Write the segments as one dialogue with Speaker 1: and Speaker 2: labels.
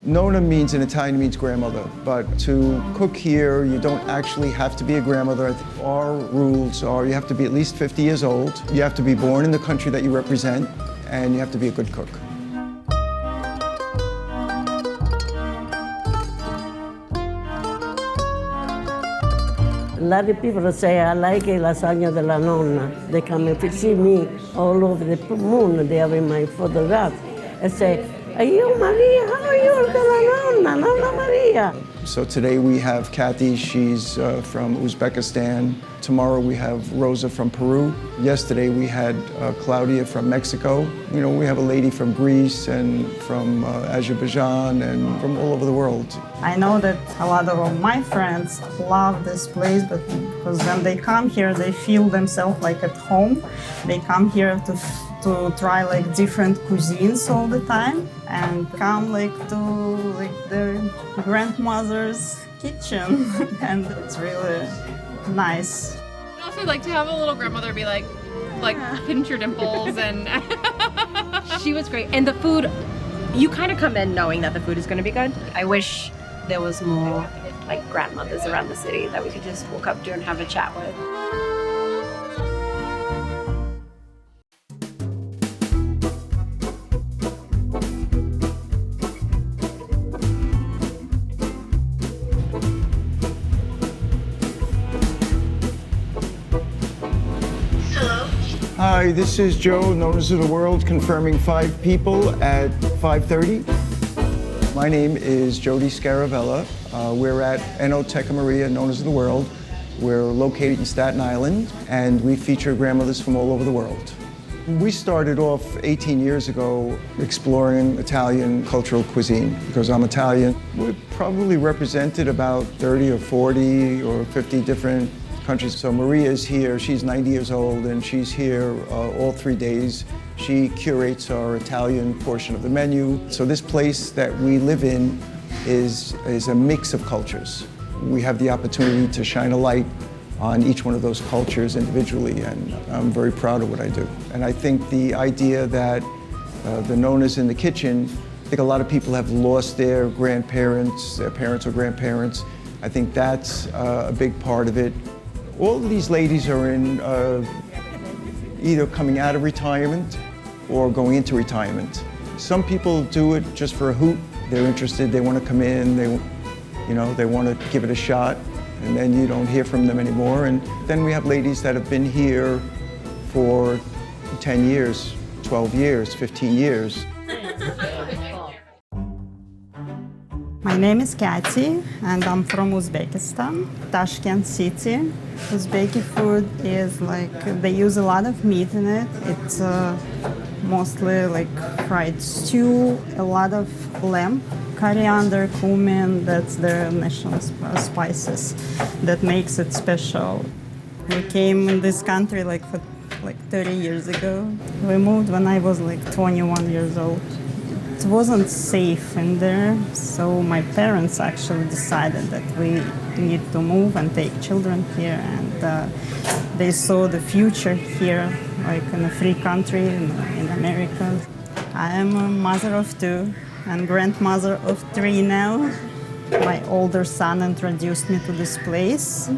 Speaker 1: Nonna means in Italian means grandmother, but to cook here, you don't actually have to be a grandmother. Our rules are you have to be at least 50 years old, you have to be born in the country that you represent, and you have to be a good cook.
Speaker 2: A lot of people say, I like lasagna della nonna. They come and see me all over the moon. They have in my photograph. And say, are you Maria? How are you della nonna, Nonna Maria?
Speaker 1: So today we have Kathy, she's from Uzbekistan. Tomorrow we have Rosa from Peru. Yesterday we had Claudia from Mexico. You know, we have a lady from Greece and from Azerbaijan and from all over the world.
Speaker 3: I know that a lot of my friends love this place, but because when they come here, they feel themselves like at home. They come here to try like different cuisines all the time and come like to like their grandmother's kitchen and it's really nice.
Speaker 4: I'd also like to have a little grandmother be like pinch your dimples and
Speaker 5: She was great. And the food, you kind of come in knowing that the food is going to be good. I wish there was more like grandmothers around the city that we could just walk up to and have a chat with.
Speaker 1: Hi, this is Joe, Nonnas of the World, confirming 5 people at 5:30. My name is Jody Scaravella. We're at Enoteca Maria, Nonnas of the World. We're located in Staten Island, and we feature grandmothers from all over the world. We started off 18 years ago exploring Italian cultural cuisine because I'm Italian. We probably represented about 30 or 40 or 50 different countries. So Maria is here, she's 90 years old, and she's here all 3 days. She curates our Italian portion of the menu. So this place that we live in is a mix of cultures. We have the opportunity to shine a light on each one of those cultures individually, and I'm very proud of what I do. And I think the idea that the Nonnas in the kitchen, I think a lot of people have lost their grandparents, their parents or grandparents. I think that's a big part of it. All of these ladies are in either coming out of retirement or going into retirement. Some people do it just for a hoot. They're interested, they want to come in, they want to give it a shot, and then you don't hear from them anymore. And then we have ladies that have been here for 10 years, 12 years, 15 years.
Speaker 3: My name is Kathy, and I'm from Uzbekistan, Tashkent city. Uzbeki food is like, they use a lot of meat in it. It's mostly like fried stew, a lot of lamb, coriander, cumin, that's their national spices that makes it special. We came in this country like 30 years ago. We moved when I was like 21 years old. It wasn't safe in there, so my parents actually decided that we need to move and take children here, and they saw the future here, like in a free country in America. I am a mother of 2 and grandmother of 3 now. My older son introduced me to this place.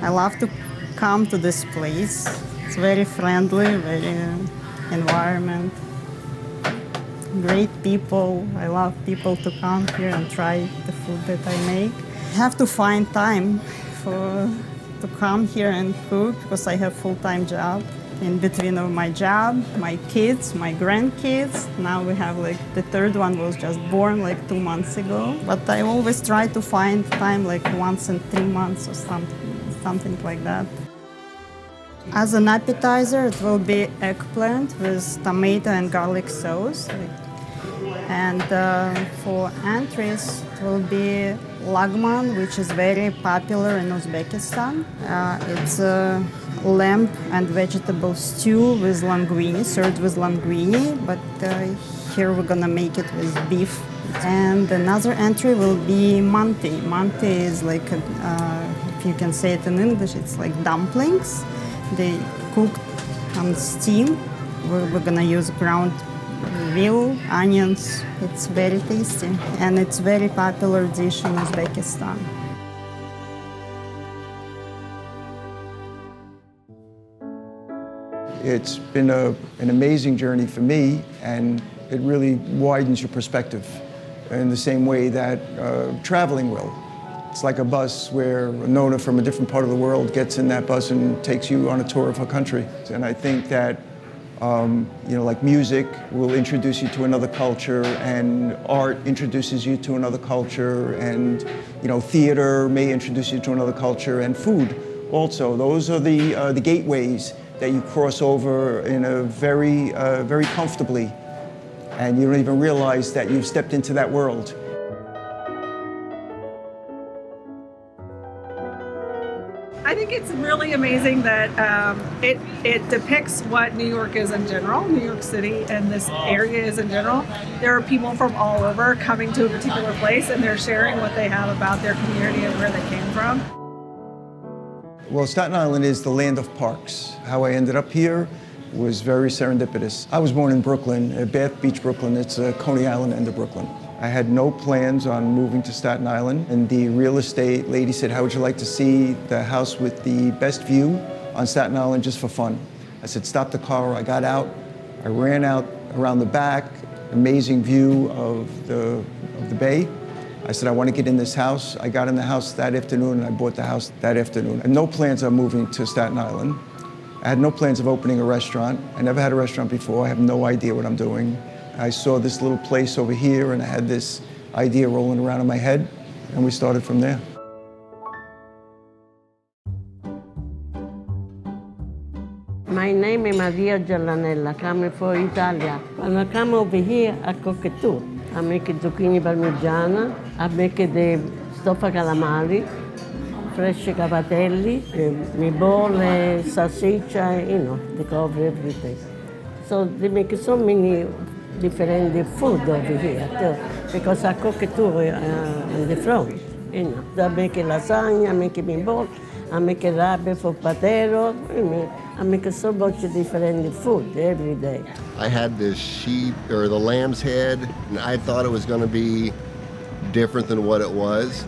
Speaker 3: I love to come to this place. It's very friendly, very environment. Great people. I love people to come here and try the food that I make. I have to find time to come here and cook because I have full-time job. In between of my job, my kids, my grandkids. Now we have like the 3rd one was just born like 2 months ago. But I always try to find time like once in 3 months or something like that. As an appetizer, it will be eggplant with tomato and garlic sauce. And for entrees, it will be lagman, which is very popular in Uzbekistan. It's a lamb and vegetable stew with linguine, served with linguine, but here we're gonna make it with beef. And another entry will be manti. Manti is like, if you can say it in English, it's like dumplings. They cook on steam. We're gonna use ground grilled onions. It's very tasty, and it's very popular dish in Uzbekistan.
Speaker 1: It's been an amazing journey for me, and it really widens your perspective in the same way that traveling will. It's like a bus where a Nonna from a different part of the world gets in that bus and takes you on a tour of her country. And I think that, like music will introduce you to another culture, and art introduces you to another culture, and theater may introduce you to another culture, and food also. Those are the gateways that you cross over in a very comfortably, and you don't even realize that you've stepped into that world.
Speaker 6: I think it's really amazing that it depicts what New York is in general, New York City and this area is in general. There are people from all over coming to a particular place, and they're sharing what they have about their community and where they came from.
Speaker 1: Well, Staten Island is the land of parks. How I ended up here was very serendipitous. I was born in Brooklyn, Bath Beach, Brooklyn. It's Coney Island end of Brooklyn. I had no plans on moving to Staten Island, and the real estate lady said, "How would you like to see the house with the best view on Staten Island just for fun?" I said, "Stop the car." I got out, I ran out around the back, amazing view of the bay. I said, "I want to get in this house." I got in the house that afternoon, and I bought the house that afternoon. I had no plans on moving to Staten Island. I had no plans of opening a restaurant. I never had a restaurant before. I have no idea what I'm doing. I saw this little place over here, and I had this idea rolling around in my head, and we started from there.
Speaker 2: My name is Maria Giallanella, coming from Italy. When I come over here, I cook it too. I make zucchini parmigiana, I make the stoffa calamari, fresh cavatelli, meatball, salsiccia, they cover everything. So they make so many different food over here too, because I cook it too on the front. I make lasagna, I make meatball, I make rabbit for patero. I make so much different food every day.
Speaker 7: I had this sheep or the lamb's head, and I thought it was going to be different than what it was,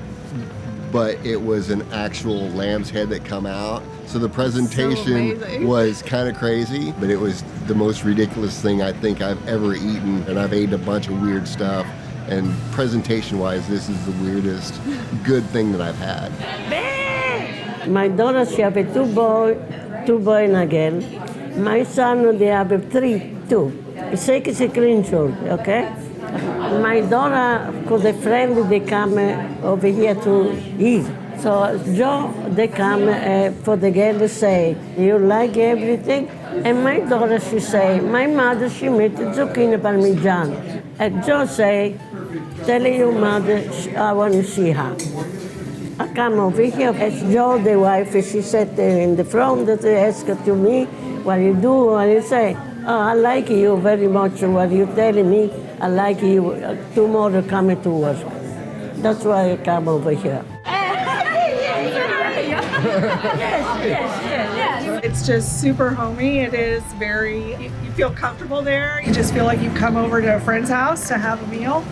Speaker 7: but it was an actual lamb's head that come out. So the presentation was kind of crazy, but it was the most ridiculous thing I think I've ever eaten, and I've eaten a bunch of weird stuff. And presentation-wise, this is the weirdest good thing that I've had.
Speaker 2: My daughter, she have two boy and a girl. My son, they have two. 6 grandchildren, okay? My daughter, because the friend, they come over here to eat. So Joe, they come for the girl to say, "You like everything?" And my daughter, she say, "My mother, she made zucchini parmigiana." And Joe say, "Tell your mother, I want to see her." I come over here. It's Joe, the wife, she sat in the front, they ask to me, "What you do?" And I say, "Oh, I like you very much. What you telling me, I like you. Tomorrow coming to work." That's why I come over here.
Speaker 6: Yes. It's just super homey. It is you feel comfortable there. You just feel like you've come over to a friend's house to have a meal,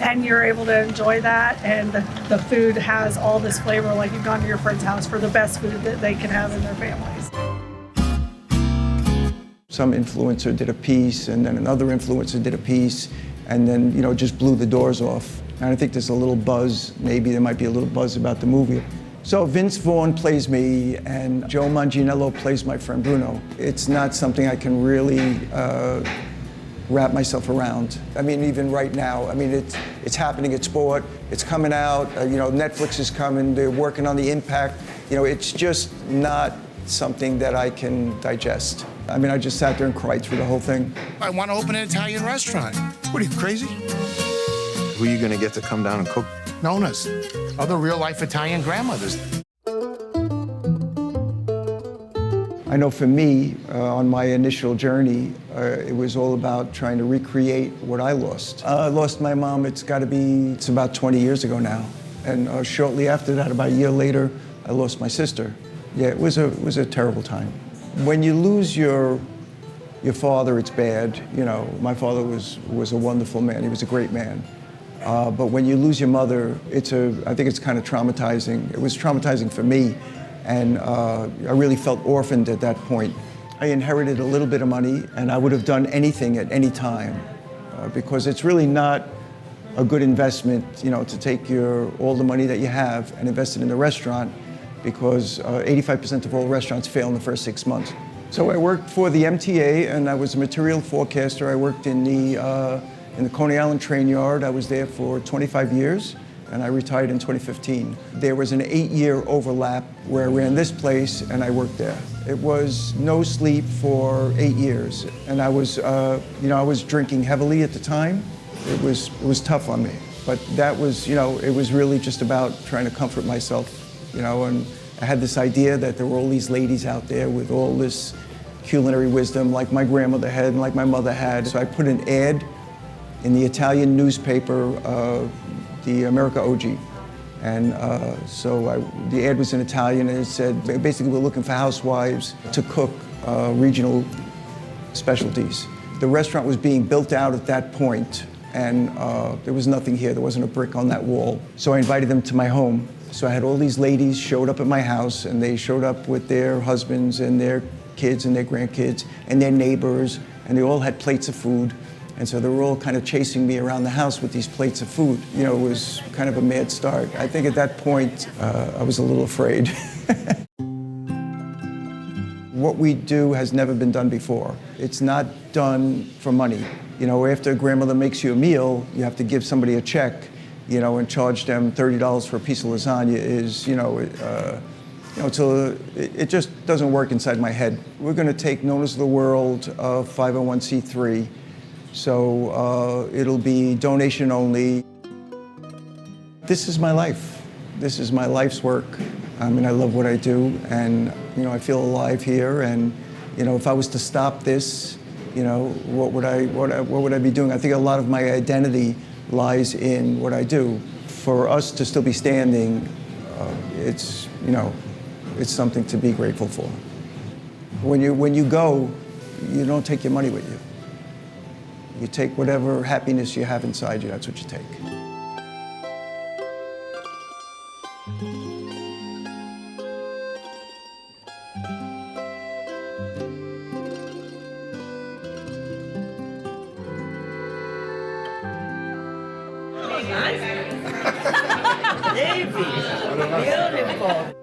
Speaker 6: and you're able to enjoy that. And the food has all this flavor, like you've gone to your friend's house for the best food that they can have in their families.
Speaker 1: Some influencer did a piece, and then another influencer did a piece, and then, just blew the doors off. And I think there's a little buzz, maybe there might be a little buzz about the movie. So Vince Vaughn plays me, and Joe Manganiello plays my friend Bruno. It's not something I can really wrap myself around. I mean, even right now, it's happening, it's sport, it's coming out, Netflix is coming, they're working on the impact. It's just not something that I can digest. I just sat there and cried through the whole thing.
Speaker 8: I want to open an Italian restaurant. What are you, crazy?
Speaker 9: Who are you going to get to come down and cook?
Speaker 8: Nonnas, other real-life Italian grandmothers.
Speaker 1: I know for me, on my initial journey, it was all about trying to recreate what I lost. I lost my mom, it's about 20 years ago now. And shortly after that, about a year later, I lost my sister. Yeah, it was a terrible time. When you lose your your father, it's bad. You know, my father was a wonderful man. He was a great man. But when you lose your mother, I think it's kind of traumatizing. It was traumatizing for me, and I really felt orphaned at that point. I inherited a little bit of money, and I would have done anything at any time, because it's really not a good investment, you know, to take all the money that you have and invest it in the restaurant, because 85% of all restaurants fail in the first 6 months. So I worked for the MTA, and I was a material forecaster. I worked in the Coney Island train yard. I was there for 25 years, and I retired in 2015. There was an 8-year overlap where I ran this place and I worked there. It was no sleep for 8 years, and I was, I was drinking heavily at the time. It was tough on me, but that was, it was really just about trying to comfort myself, and I had this idea that there were all these ladies out there with all this culinary wisdom like my grandmother had and like my mother had. So I put an ad in the Italian newspaper, the America OG. And the ad was in Italian, and it said, basically, we're looking for housewives to cook regional specialties. The restaurant was being built out at that point, and there was nothing here. There wasn't a brick on that wall. So I invited them to my home. So I had all these ladies showed up at my house, and they showed up with their husbands and their kids and their grandkids and their neighbors, and they all had plates of food. And so they were all kind of chasing me around the house with these plates of food. It was kind of a mad start. I think at that point, I was a little afraid. What we do has never been done before. It's not done for money. After grandmother makes you a meal, you have to give somebody a check, and charge them $30 for a piece of lasagna it just doesn't work inside my head. We're going to take Nonnas of the World 501c3. So it'll be donation only. This is my life. This is my life's work. I mean, I love what I do, and I feel alive here. And if I was to stop this, what would I be doing? I think a lot of my identity lies in what I do. For us to still be standing, it's something to be grateful for. When you go, you don't take your money with you. You take whatever happiness you have inside you, that's what you take.
Speaker 2: Davey, beautiful.